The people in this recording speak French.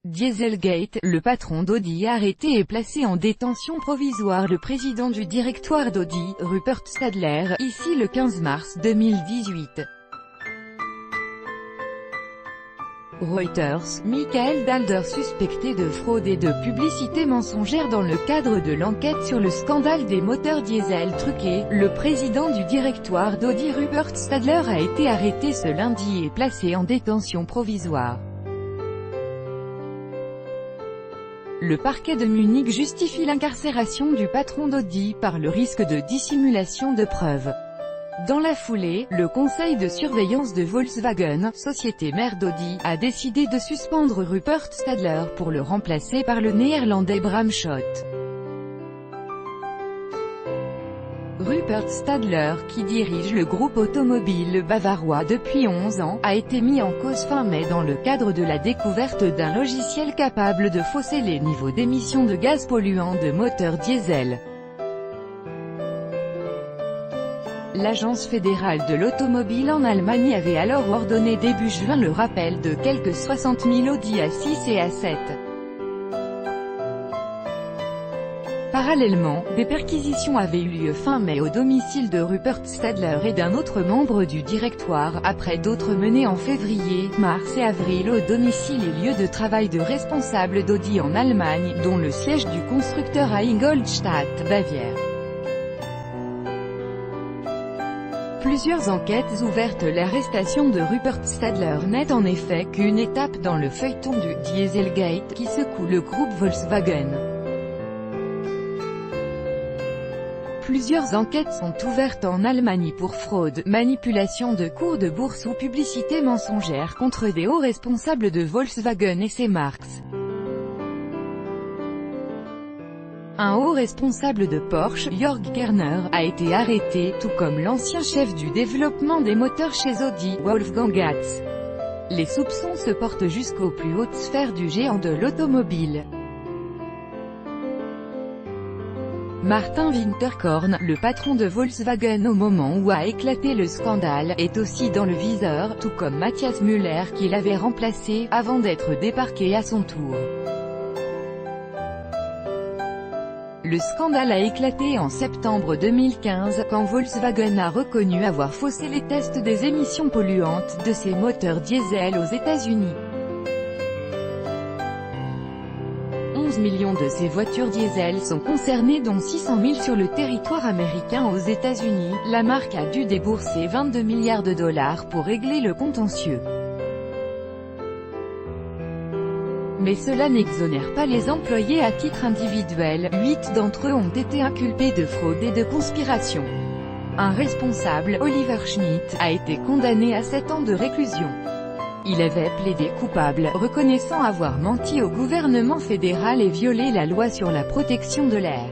Dieselgate, le patron d'Audi arrêté et placé en détention provisoire. Le président du directoire d'Audi, Rupert Stadler, ici le 15 mars 2018. Reuters, Michael Dalder suspecté de fraude et de publicité mensongère dans le cadre de l'enquête sur le scandale des moteurs diesel truqués. Le président du directoire d'Audi, Rupert Stadler, a été arrêté ce lundi et placé en détention provisoire. Le parquet de Munich justifie l'incarcération du patron d'Audi par le risque de dissimulation de preuves. Dans la foulée, le conseil de surveillance de Volkswagen, société mère d'Audi, a décidé de suspendre Rupert Stadler pour le remplacer par le néerlandais Bram Schot. Rupert Stadler, qui dirige le groupe automobile bavarois depuis 11 ans, a été mis en cause fin mai dans le cadre de la découverte d'un logiciel capable de fausser les niveaux d'émissions de gaz polluants de moteurs diesel. L'Agence fédérale de l'automobile en Allemagne avait alors ordonné début juin le rappel de quelques 60 000 Audi A6 et A7. Parallèlement, des perquisitions avaient eu lieu fin mai au domicile de Rupert Stadler et d'un autre membre du directoire, après d'autres menées en février, mars et avril au domicile et lieu de travail de responsables d'Audi en Allemagne, dont le siège du constructeur à Ingolstadt, Bavière. Plusieurs enquêtes ouvertes. L'arrestation de Rupert Stadler n'est en effet qu'une étape dans le feuilleton du « Dieselgate » qui secoue le groupe Volkswagen. Plusieurs enquêtes sont ouvertes en Allemagne pour fraude, manipulation de cours de bourse ou publicité mensongère contre des hauts responsables de Volkswagen et ses marques. Un haut responsable de Porsche, Jörg Kerner, a été arrêté, tout comme l'ancien chef du développement des moteurs chez Audi, Wolfgang Gatz. Les soupçons se portent jusqu'aux plus hautes sphères du géant de l'automobile. Martin Winterkorn, le patron de Volkswagen au moment où a éclaté le scandale, est aussi dans le viseur, tout comme Matthias Müller qui l'avait remplacé, avant d'être débarqué à son tour. Le scandale a éclaté en septembre 2015, quand Volkswagen a reconnu avoir faussé les tests des émissions polluantes de ses moteurs diesel aux États-Unis. 11 millions de ces voitures diesel sont concernées, dont 600 000 sur le territoire américain. Aux États-Unis, la marque a dû débourser 22 milliards de dollars pour régler le contentieux. Mais cela n'exonère pas les employés à titre individuel. 8 d'entre eux ont été inculpés de fraude et de conspiration. Un responsable, Oliver Schmidt, a été condamné à 7 ans de réclusion. Il avait plaidé coupable, reconnaissant avoir menti au gouvernement fédéral et violé la loi sur la protection de l'air.